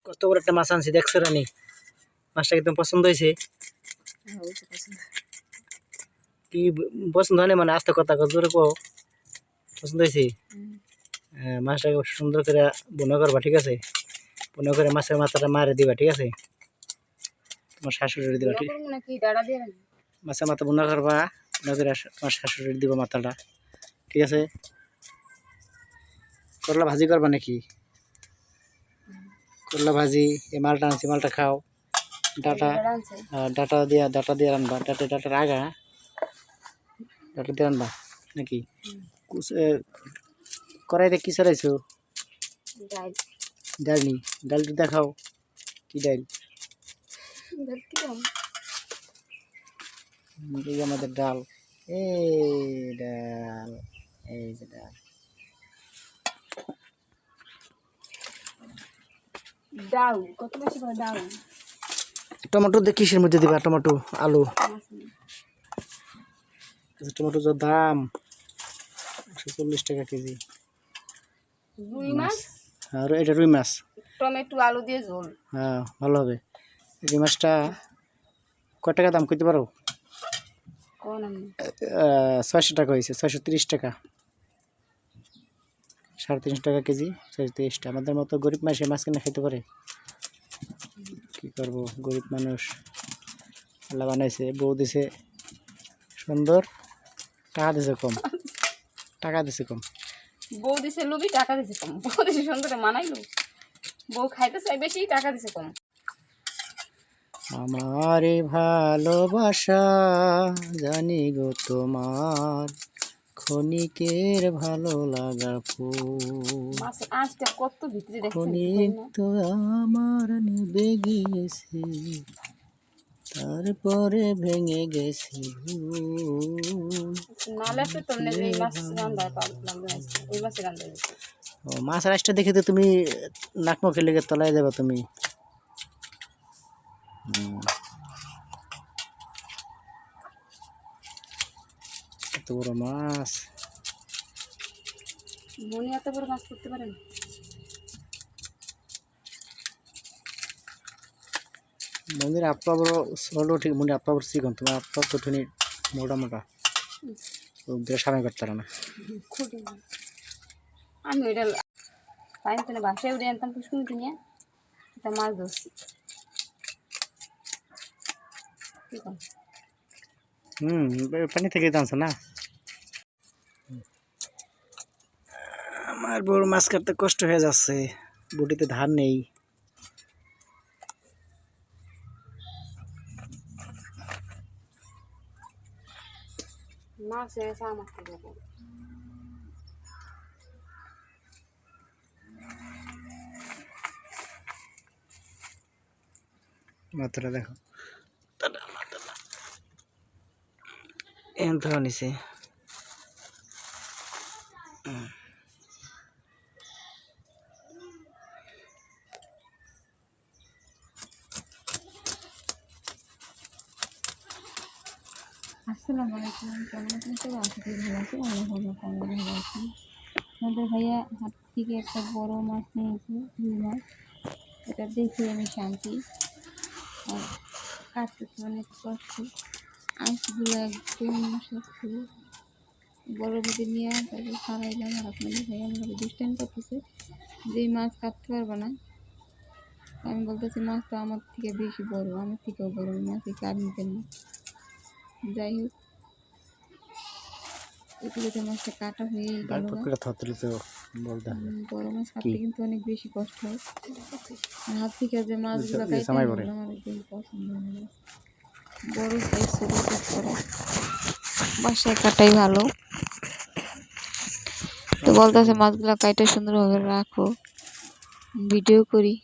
কত বড় একটা মাছ আনছি দেখছো রানী? মাছটা একদম পছন্দ হয়েছে? কি পছন্দ হয় না মানে আস্তে কথা জোরে কো, পছন্দ হয়েছে? মাছটাকে সুন্দর করে বোনা করবা, ঠিক আছে? বোনা করে মাছের মাথাটা মারে দিবা, ঠিক আছে? তোমার শাশুড়ি দিবা, ঠিক? মাছের মাথা বোনা করবা, বোনা করে তোমার শাশুড়ি দিবা মাথাটা, ঠিক আছে? করলা ভাজি করবা নাকি? করলা ভাজি, এই মালটা আনছি, মালটা খাও। ডাটা দিয়ে রানবা, ডাটার আগা ডাটা দিয়ে রানবা নাকি? কড়াইতে কি চড়াইছো? ডাল নি, ডালটা দেখাও কি ডাল? এই যে আমাদের ডাল, এই ডাল, এই যে ডাল। টমেটো দিয়ে কিসের মধ্যে দিবা? টমেটো, আলু? টমেটো যা দাম, 140 টাকা কেজি। আর এটা রুই মাছ, টমেটো আলু দিয়ে ঝোল। হ্যাঁ ভালো হবে। রুই মাছটা কত টাকা দাম করতে পারো? 600 টাকা হয়েছে, 630 টাকা, 350 টাকা কেজি, 630 টাকা। আমাদের মতো গরিব মানুষ মাছ কিনে খাইতে পারে? কি করব, গরিব মানুষ। আল্লাহ বানাইছে, বউ দিছে সুন্দর, টাকা দিছে কম, টাকা দিছে কম। বউ দিছে লুবি, টাকা দিছে কম। বউ দিছে সুন্দর মানাইলো, বউ খাইতে চাই বেশি, টাকা দিছে কম। আমারে ভালোবাসা জানি গো তোমার, ক্ষণিকের ভালো লাগা ফুল, মাছের আঁশটা কত ভিতরে দেখছেন? ক্ষণিক তো আমার নিভে গিয়েছে, তারপরে ভেঙে গেছে নালে তো তোমরা এই মাছ রান্না পারলাম না, এই মাছের রান্না দিছে। ও মাছ রাইসটা দেখে তো তুমি নাক মুখে লেগে তলায় যাবে তুমি। এত বড় মাছ, মনি এত বড় মাছ করতে পারেন? মন্দির আপা বড় হলো ঠিক, মনে আপা বড় চিকন, তোমার আপা তো তুমি মোটা মোটা, সামনে করতে পারে না। আমি ওইটা পাইন তো বাসায় উঠে আনতাম পুষ্কুনি নিয়ে, এটা মাছ ধরছি। পানি থেকে টানছে না। আমার বড় মাছ কাটতে কষ্ট হয়ে যাচ্ছে, বটিতে ধার নেই। মাছ এসে আমার থেকে মাত্রা দেখো, এন নিছে। আসসালামু আলাইকুম, কেমন আছেন সবাই? আশা করি ভালো আছি, আল্লাহ ভালো আছি। আমাদের ভাইয়া হাত থেকে একটা বড় মাছ নিয়েছে, রুই মাছ। এটা দেখে আমি শান্তি, আর কাটতেছে অনেক কষ্ট, আঁশগুলো একদম শক্ত। বড় বেঁধে নিয়ে তারপর সারাইলাম, আর আপনাদের ভাইয়া আমাকে ডিস্টেন্স করতেছে যে এই মাছ কাটতে পারবে না। আমি বলতেছি মাছটা আমার থেকে বেশি বড়, আমার থেকেও বড়, ওই মাছই কাট নিতেন না। যাই হোক, এগুলোতে মাছটা কাটা হয়েই গেল। বড় মাছ কাটতে কিন্তু অনেক বেশি কষ্ট হয়। হাত থেকে যে মাছগুলো কাটতে আমার একদম পছন্দ হয় না। বড় সাইজ ছোট সাইজ করে বাসায় কাটাই ভালো। তো বলতেছে মাছগুলো কাটে সুন্দরভাবে রাখো, ভিডিও করি।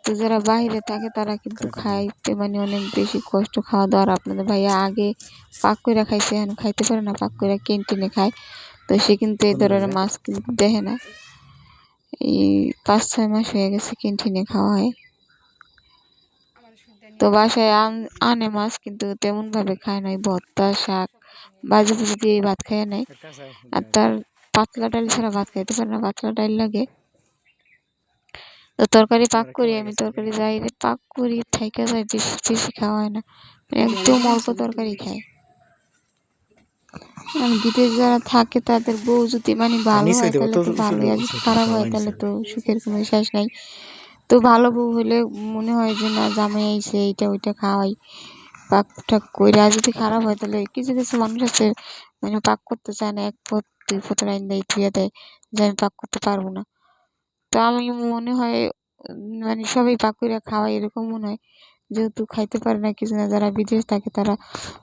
তো যারা বাইরে থাকে তারা কিন্তু খাইতে মানে অনেক বেশি কষ্ট খাওয়া দাওয়ার। আপনাদের ভাইয়া আগে পাক করে খাইছে, এখন খাইতে পারে না, পাক করে ক্যান্টিনে খায়। তো সে কিন্তু এই ধরনের মাছ কিন্তু দেখে না। এই 5-6 মাস হয়ে গেছে ক্যান্টিনে খাওয়া হয়। তো বাসায় আনে মাছ, কিন্তু তেমন ভাবে খায় নাই, ভর্তা শাক ভাজি ভুজি দিয়ে ভাত খায় নাই। আর পাতলা ডাল ছাড়া ভাত খাইতে পারে না, পাতলা ডাল লাগে। তো তরকারি পাক করি আমি, তরকারি যাই পাক করি থাইকা যায়, বেশি বেশি খাওয়া হয় না, একদম অল্প তরকারি খাই। বিদেশ যারা থাকে তাদের বউ যদি মানে ভালো হয় তাহলে তো ভালোই, আর যদি খারাপ হয় তাহলে তো সুখের কোনো শেষ নাই। তো ভালো বউ হলে মনে হয় যে না জামাই আইছে এইটা ওইটা খাওয়াই, পাক ঠাক করে। আর যদি খারাপ হয় তাহলে কিছু কিছু মানুষ আছে মানে পাক করতে চায় না, এক পথ দুই পথ লাইন দেয় ধুয়ে দেয় যে আমি পাক করতে পারবো না। তো আমি মনে হয় মানে সবাই পাক করে খাওয়াই এরকম মনে হয়, যেহেতু খাইতে পারে না কিছু না, যারা বিদেশ থাকে তারা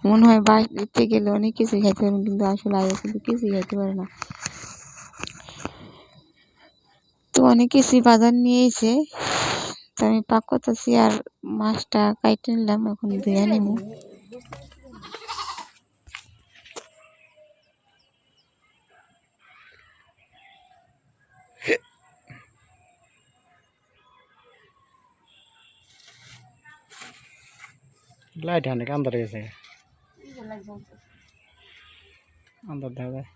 মনে হয় বাড়িতে গেলে অনেক কিছুই খাইতে পারেন, কিন্তু আসলে আগে কিন্তু কিছুই খাইতে পারে না। তো অনেক কিছুই বাজার নিয়ে এসে, তো আমি পাক করতেছি আর মাছটা কাইটে নিলাম, এখন ধুয়ে নিব। লাইট অনেক আন্দার গেছে, আন্দার দেখা যায়।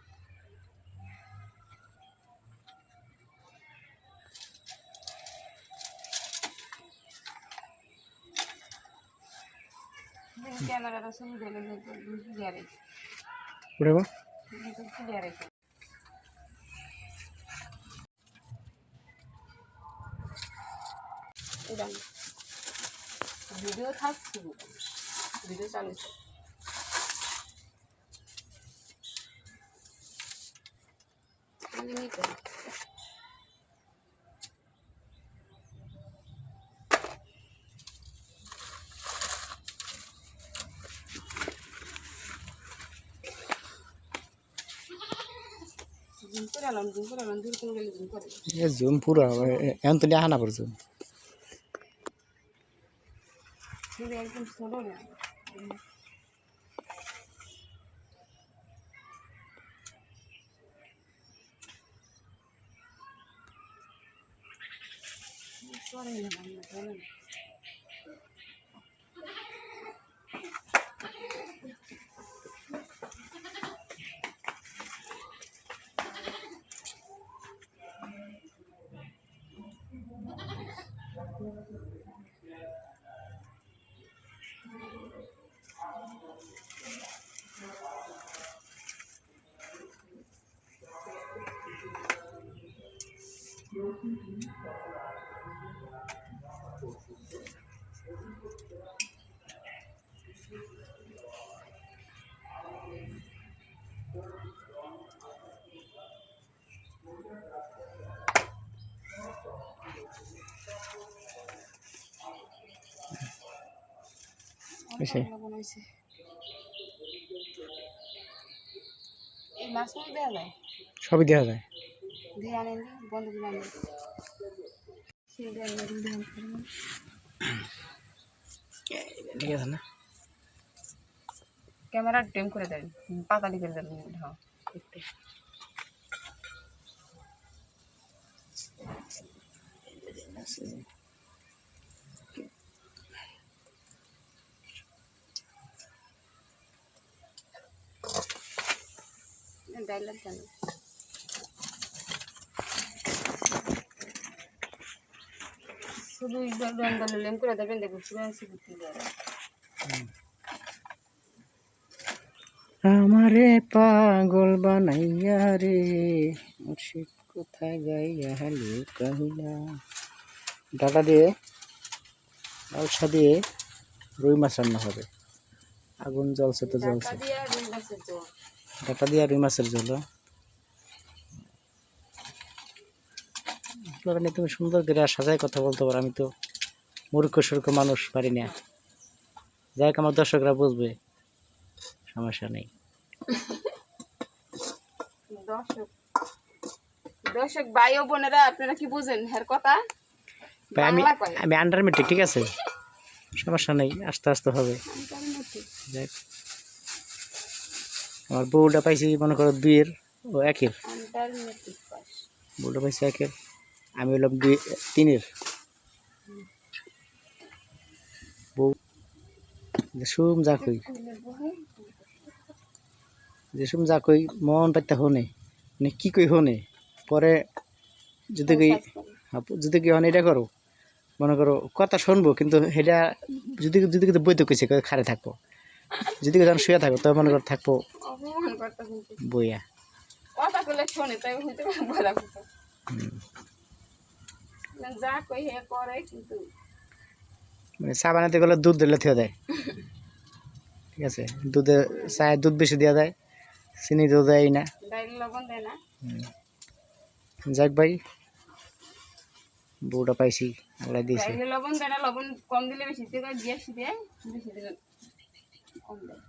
উঠে ভিডিও থাকছে, ভিডিও চালিয়েছে। জুম পুরো এখন তো দেখা না পড়ছো। একদম ছোট না, এই মাছ দেওয়া যায়, সবই দেখা যায়। দিয়ে আনেন বন্ধ করে আনেন, ঠিক আছে না? ক্যামেরা ড্রেম করে দেন, পাতালি করে দেন। হ্যাঁ ডাইলার কেন শুধু লেম করে দেবেন, দেখুন আমারে পাগল বানাইয়া রে মুর্শিদ কোথায় গাইয়া হ্যালো কাহিয়া। ডাটা দিয়ে আলসা দিয়ে রুই মাছ রান্না হবে। আগুন জ্বলছে তো জ্বলছে, ডাটা দিয়ে রুই মাছের ঝোল। তুমি সুন্দর করে সাজায় কথা বলতে পারো, আমি তো মূর্খ সূর্খ মানুষ, পারি না। যাই হোক আমার দর্শকরা বুঝবে, সমস্যা নেই। দর্শক ভাই ও বোনেরা, আপনারা কি বুঝেন এর কথা? আমি আন্ডার মেট্রিক, ঠিক আছে, সমস্যা নেই, আস্তে আস্তে হবে। দেখ আমার বউটা পাইছি মনে করো 2-এর, ও 1-এর। বউটা পাইছি 1-এর, আমি হলাম 3-এর। বউ যেসুম যা কই মন পাইতে হনে মানে কি কই হনে পরে যদি কি যদি কি হনে এটা করো মনে করো কথা শুনবো কিন্তু সেটা যদি যদি কিন্তু বইতে কইছে খারে থাকবো যদি যখন শুয়ে থাকো তবে মনে করো থাকবো অপমান করতেছে বইয়া কথা কইলে শোনে তাই হইতে বলা কথা যা কই হে করে কিন্তু মানে চা বানাতে গেলে দুধ দিলে থেয়ে দেয় ঠিক আছে দুধে চায়ে দুধ বেশি দেওয়া দেয় চিনি তো দেয় না ডাইল লবণ দেয় না যাক ভাই বউটা পাইছি আল্লাহ দিয়েছে ডাইলে লবণ দেয় না লবণ কম দিলে বেশি দিয়ে বেশি দেয় বেশি দিলে কম দেয়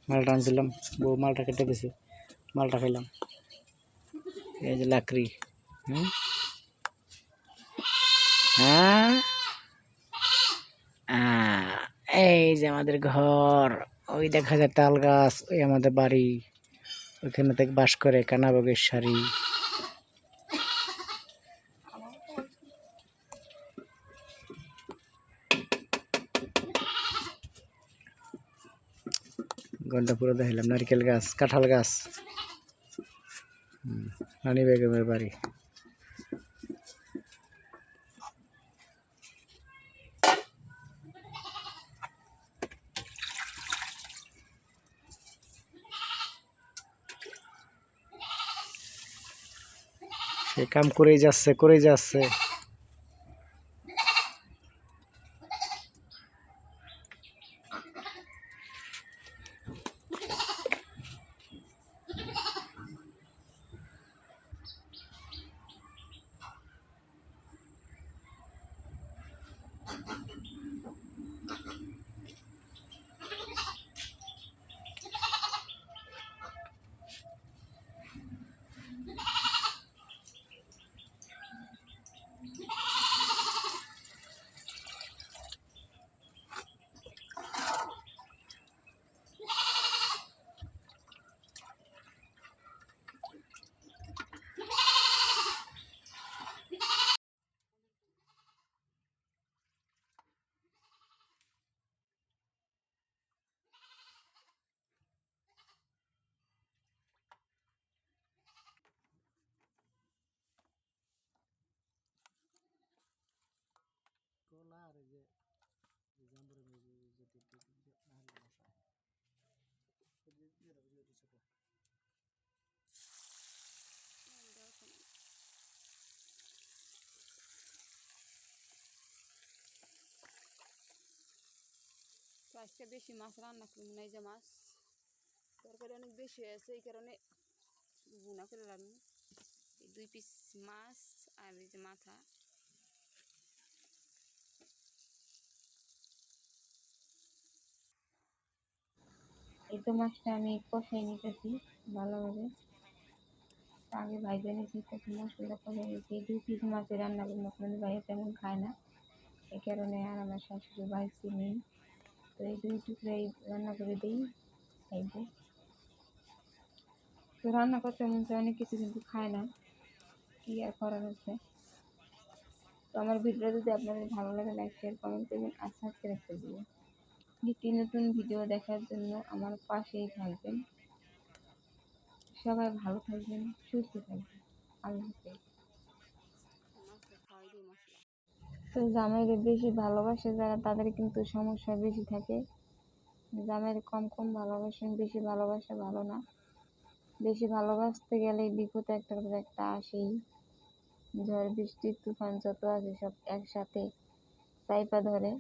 মালটা আনছিলাম বউ মালটা কেটে দিছে মালটা খাইলাম এই যে লাকড়ি হ্যাঁ এই যে আমাদের ঘর ওই দেখা যায় তাল গাছ ওই আমাদের বাড়ি ওইখানে থেকে বাস করে কানাবাগের শাড়ি ঘন্টা পুরো দেখাইলাম নারকেল গাছ কাঁঠাল গাছ রানী বেগমের বাড়ি সে কাম করেই যাচ্ছে তো আজকে বেশি মাছ রান্না করবো না এই যে মাছ তরকারি অনেক বেশি হয়েছে এই কারণে ভুনা করে রাখবো এই 2 পিস মাছ আর এই যে মাথা এই তো মাছটা আমি কষাই নিতেছি ভালোভাবে আগে ভাইজে নিয়েছি তখন মশলা করে নিয়েছি 2 পিস মাছের রান্না করবো আপনাদের ভাইয়া তেমন খায় না এই কারণে আর আমার শাশুড়ি ভাইছি নেই তো এই 2 টুকরাই রান্না করে দিই খাইবো তো রান্না করতে মন চায় অনেক কিছু কিন্তু খায় না কি আর করার আছে তো আমার ভিডিও যদি আপনাদের ভালো লাগে লাইক শেয়ার কমেন্ট করবেন আর সাবস্ক্রাইব করে দিবেন নিত্য নতুন ভিডিও দেখার জন্য আমার পাশেই থাকবেন সবাই ভালো থাকবেন সুস্থ থাকবেন আল্লাহ হাফেজ তো জামাইদের বেশি ভালোবাসে যারা তাদের কিন্তু সমস্যা বেশি থাকে জামাইয়ের কম কম ভালোবাসেন বেশি ভালোবাসা ভালো না বেশি ভালোবাসতে গেলে বিপদ একটার পর একটা আসেই ঝড় বৃষ্টি তুফান যত আছে সব একসাথে চাইপা ধরে